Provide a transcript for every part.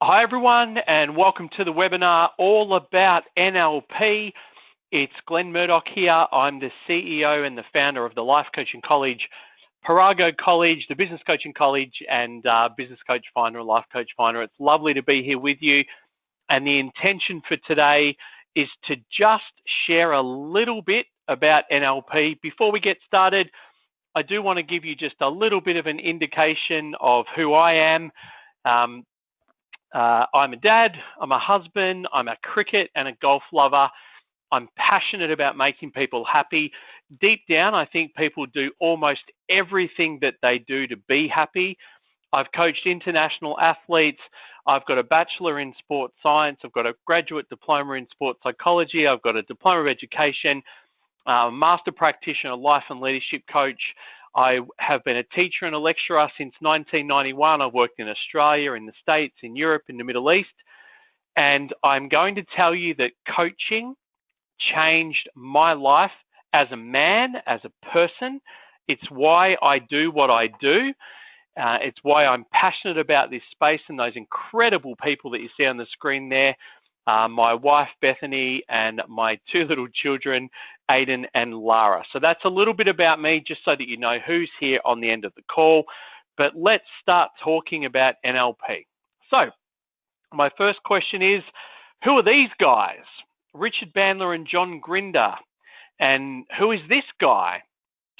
Hi everyone, and welcome to the webinar all about NLP. It's Glen here. I'm the CEO and the founder of the Life Coaching College, Parago College, the Business Coaching College, and Business Coach Finder and Life Coach Finder. It's lovely to be here with you. And the intention for today is to just share a little bit about NLP. Before we get started, I do want to give you just a little bit of an indication of who I am. I'm a dad, I'm a husband, I'm a cricket and a golf lover. I'm passionate about making people happy. Deep down, I think people do almost everything that they do to be happy. I've coached international athletes. I've got a bachelor in sports science. I've got a graduate diploma in sports psychology. I've got a diploma of education, master practitioner, life and leadership coach. I have been a teacher and a lecturer since 1991. I've worked in Australia, in the States, in Europe, in the Middle East. And I'm going to tell you that coaching changed my life as a man, as a person. It's why I do what I do. It's why I'm passionate about this space and those incredible people that you see on the screen there. My wife, Bethany, and my two little children, Aiden and Lara. So that's a little bit about me, just so that you know who's here on the end of the call. But let's start talking about NLP. So my first question is, who are these guys? Richard Bandler and John Grinder. And who is this guy?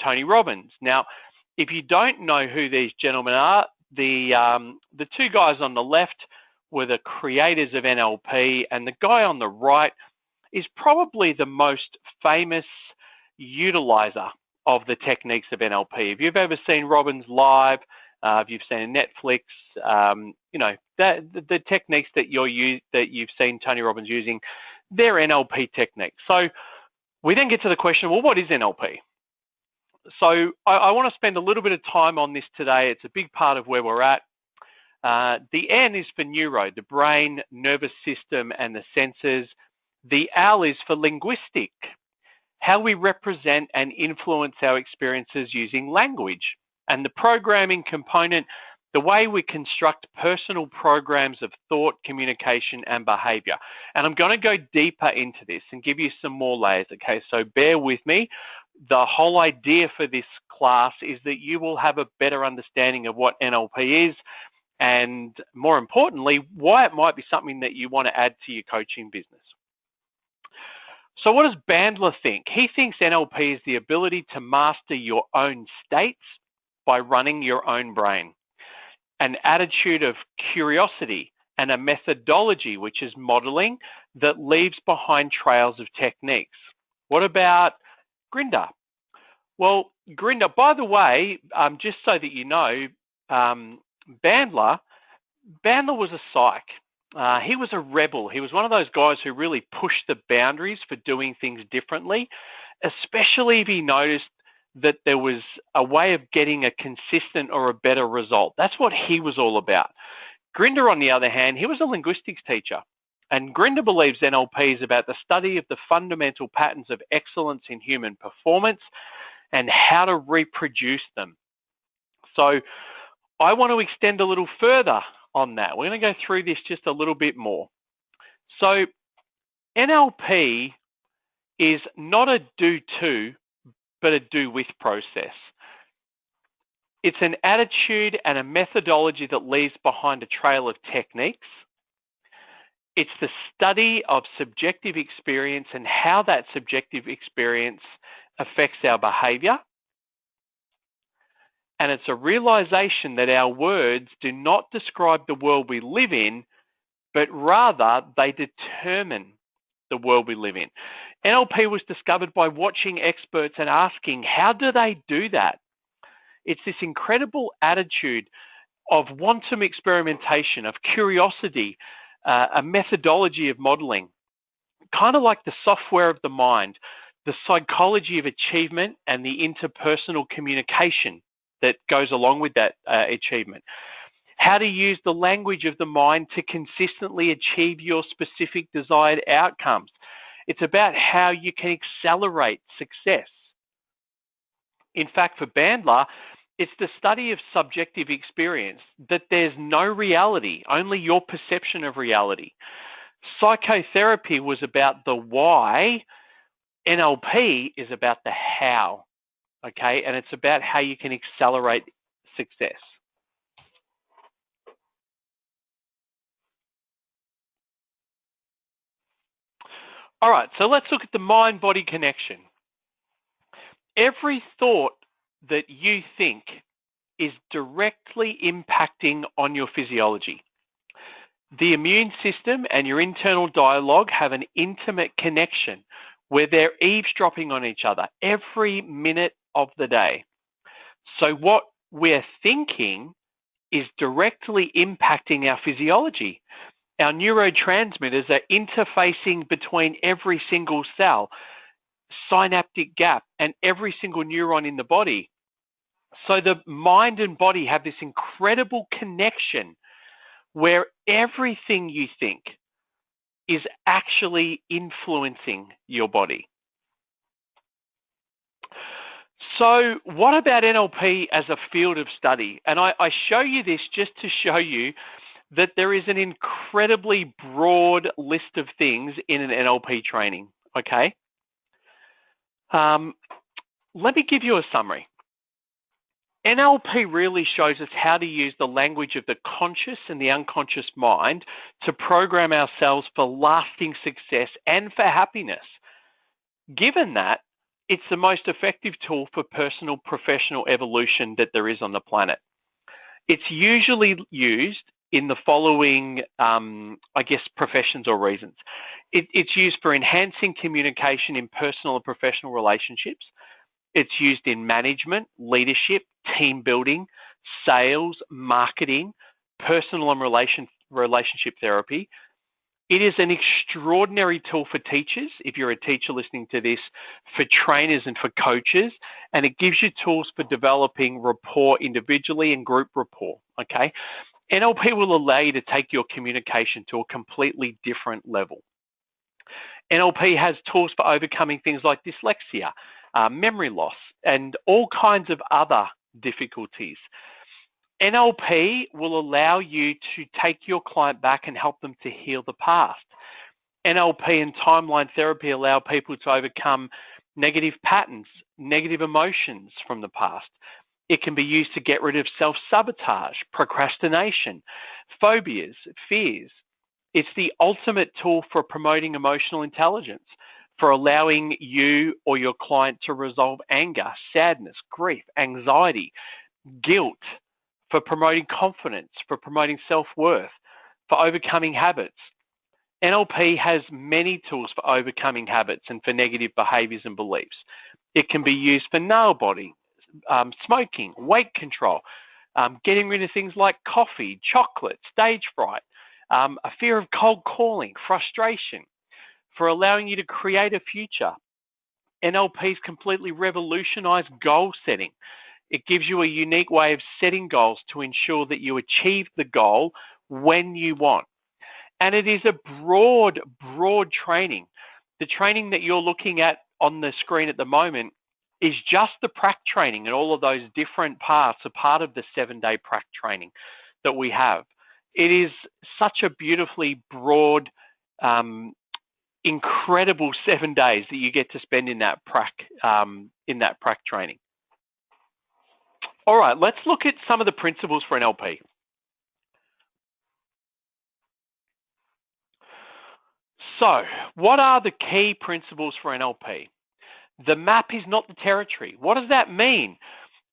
Tony Robbins. Now, if you don't know who these gentlemen are, the two guys on the left were the creators of NLP, and the guy on the right is probably the most famous utilizer of the techniques of NLP. If you've ever seen Robbins live, if you've seen Netflix, you know, the techniques that you've seen Tony Robbins using, they're NLP techniques. So we then get to the question, well, what is NLP? So I want to spend a little bit of time on this today. It's a big part of where we're at. The N is for neuro, the brain, nervous system, and the senses. The L is for linguistic, how we represent and influence our experiences using language. And the programming component, the way we construct personal programs of thought, communication, and behavior. And I'm going to go deeper into this and give you some more layers, okay? So bear with me. The whole idea for this class is that you will have a better understanding of what NLP is, and more importantly, why it might be something that you want to add to your coaching business. So what does Bandler think? He thinks NLP is the ability to master your own states by running your own brain, an attitude of curiosity, and a methodology, which is modeling, that leaves behind trails of techniques. What about Grinder? Well, Grinder, by the way, just so that you know, Bandler was a psych. He was a rebel. He was one of those guys who really pushed the boundaries for doing things differently, especially if he noticed that there was a way of getting a consistent or a better result. That's what he was all about. Grinder, on the other hand, he was a linguistics teacher. And Grinder believes NLP is about the study of the fundamental patterns of excellence in human performance and how to reproduce them. So I want to extend a little further on that. We're going to go through this just a little bit more. So NLP is not a do-to, but a do-with process. It's an attitude and a methodology that leaves behind a trail of techniques. It's the study of subjective experience and how that subjective experience affects our behavior. And it's a realization that our words do not describe the world we live in, but rather they determine the world we live in. NLP was discovered by watching experts and asking, how do they do that? It's this incredible attitude of quantum experimentation, of curiosity, a methodology of modeling, kind of like the software of the mind, the psychology of achievement, and the interpersonal communication that goes along with that achievement. How to use the language of the mind to consistently achieve your specific desired outcomes. It's about how you can accelerate success. In fact, for Bandler, It's the study of subjective experience, that there's no reality, only your perception of reality. Psychotherapy was about the why. NLP is about the how, okay? And it's about how you can accelerate success. All right, so let's look at the mind-body connection. Every thought that you think is directly impacting on your physiology. The immune system and your internal dialogue have an intimate connection where they're eavesdropping on each other every minute of the day. So what we're thinking is directly impacting our physiology. Our neurotransmitters are interfacing between every single cell, synaptic gap, and every single neuron in the body. So the mind and body have this incredible connection where everything you think is actually influencing your body. So what about NLP as a field of study? And I show you this just to show you that there is an incredibly broad list of things in an NLP training, okay? Let me give you a summary. NLP really shows us how to use the language of the conscious and the unconscious mind to program ourselves for lasting success and for happiness. Given that, it's the most effective tool for personal professional evolution that there is on the planet. It's usually used in the following, professions or reasons. It's used for enhancing communication in personal and professional relationships. It's used in management, leadership, team building, sales, marketing, personal and relationship therapy. It is an extraordinary tool for teachers, if you're a teacher listening to this, for trainers and for coaches, and it gives you tools for developing rapport individually and group rapport, okay? NLP will allow you to take your communication to a completely different level. NLP has tools for overcoming things like dyslexia, memory loss, and all kinds of other difficulties. NLP will allow you to take your client back and help them to heal the past. NLP and timeline therapy allow people to overcome negative patterns, negative emotions from the past. It can be used to get rid of self-sabotage, procrastination, phobias, fears. It's the ultimate tool for promoting emotional intelligence, for allowing you or your client to resolve anger, sadness, grief, anxiety, guilt, for promoting confidence, for promoting self-worth, for overcoming habits. NLP has many tools for overcoming habits and for negative behaviors and beliefs. It can be used for nail biting, smoking, weight control, getting rid of things like coffee, chocolate, stage fright, a fear of cold calling, frustration, for allowing you to create a future. NLP's completely revolutionized goal setting. It gives you a unique way of setting goals to ensure that you achieve the goal when you want. And it is a broad training. The training that you're looking at on the screen at the moment is just the prac training, and all of those different parts are part of the 7-day prac training that we have. It is such a beautifully broad, incredible 7 days that you get to spend in that prac training. All right, let's look at some of the principles for NLP. So, what are the key principles for NLP? The map is not the territory. What does that mean?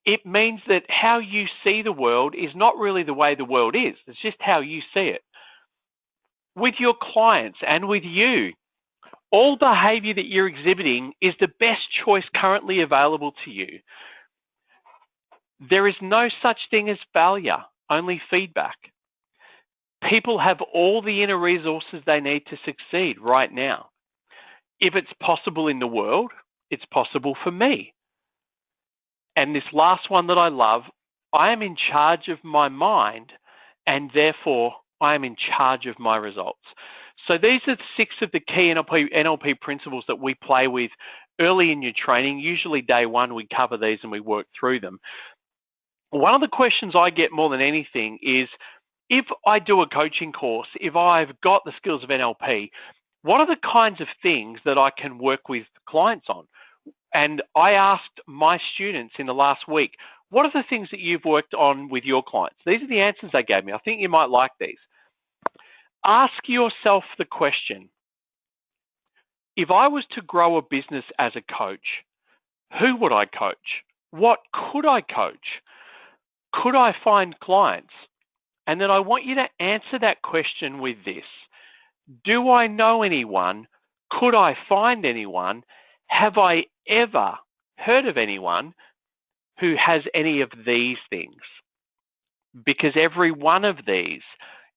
It means that how you see the world is not really the way the world is. It's just how you see it. With your clients and with you, all behavior that you're exhibiting is the best choice currently available to you. There is no such thing as failure, only feedback. People have all the inner resources they need to succeed right now. If it's possible in the world, it's possible for me. And this last one that I love, I am in charge of my mind, and therefore I am in charge of my results. So these are 6 of the key NLP principles that we play with early in your training. Usually day 1 we cover these and we work through them. One of the questions I get more than anything is, if I do a coaching course, if I've got the skills of NLP, what are the kinds of things that I can work with clients on? And I asked my students in the last week, what are the things that you've worked on with your clients? These are the answers they gave me. I think you might like these. Ask yourself the question, if I was to grow a business as a coach, who would I coach? What could I coach? Could I find clients? And then I want you to answer that question with this. Do I know anyone? Could I find anyone? Have I ever heard of anyone who has any of these things? Because every one of these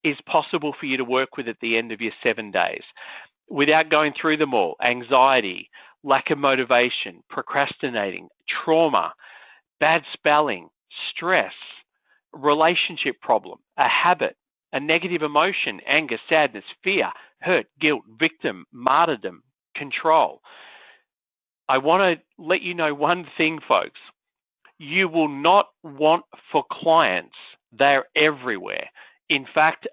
is possible for you to work with at the end of your 7 days. Without going through them all: anxiety, lack of motivation, procrastinating, trauma, bad spelling, stress, relationship problem, a habit, a negative emotion, anger, sadness, fear, hurt, guilt, victim, martyrdom, control. I want to let you know one thing, folks. You will not want for clients. They're everywhere. In fact,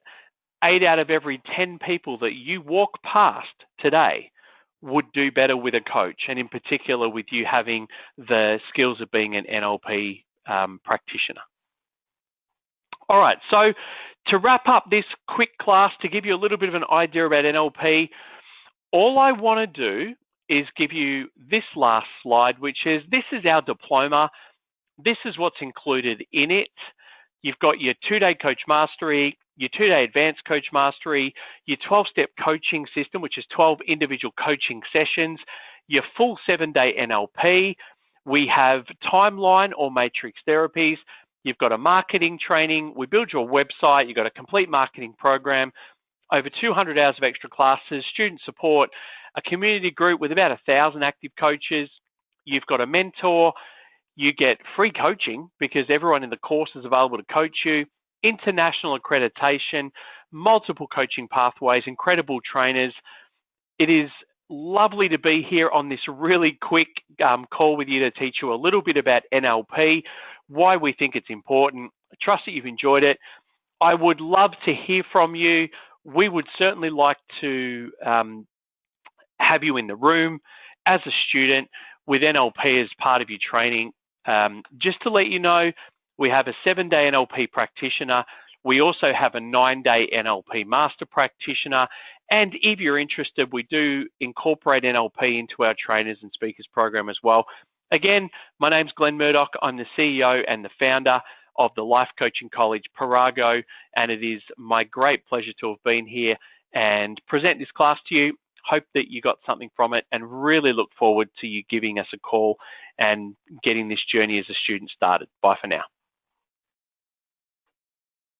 8 out of every 10 people that you walk past today would do better with a coach, and in particular with you having the skills of being an NLP practitioner. All right, so to wrap up this quick class, to give you a little bit of an idea about NLP, all I want to do is give you this last slide, which is, this is our diploma. This is what's included in it. You've got your 2-day coach mastery, your 2-day advanced coach mastery, your 12-step coaching system, which is 12 individual coaching sessions, your full 7-day NLP. We have timeline or matrix therapies. You've got a marketing training. We build your website. You've got a complete marketing program, over 200 hours of extra classes, student support, a community group with about 1,000 active coaches. You've got a mentor. You get free coaching because everyone in the course is available to coach you, international accreditation, multiple coaching pathways, incredible trainers. It is lovely to be here on this really quick call with you to teach you a little bit about NLP, why we think it's important. I trust that you've enjoyed it. I would love to hear from you. We would certainly like to have you in the room as a student with NLP as part of your training. Just to let you know, we have a 7-day NLP practitioner. We also have a 9-day NLP master practitioner. And if you're interested, we do incorporate NLP into our trainers and speakers program as well. Again, my name's Glen Murdoch. I'm the CEO and the founder of the Life Coaching College, Parago, and it is my great pleasure to have been here and present this class to you. Hope that you got something from it, and really look forward to you giving us a call and getting this journey as a student started. Bye for now.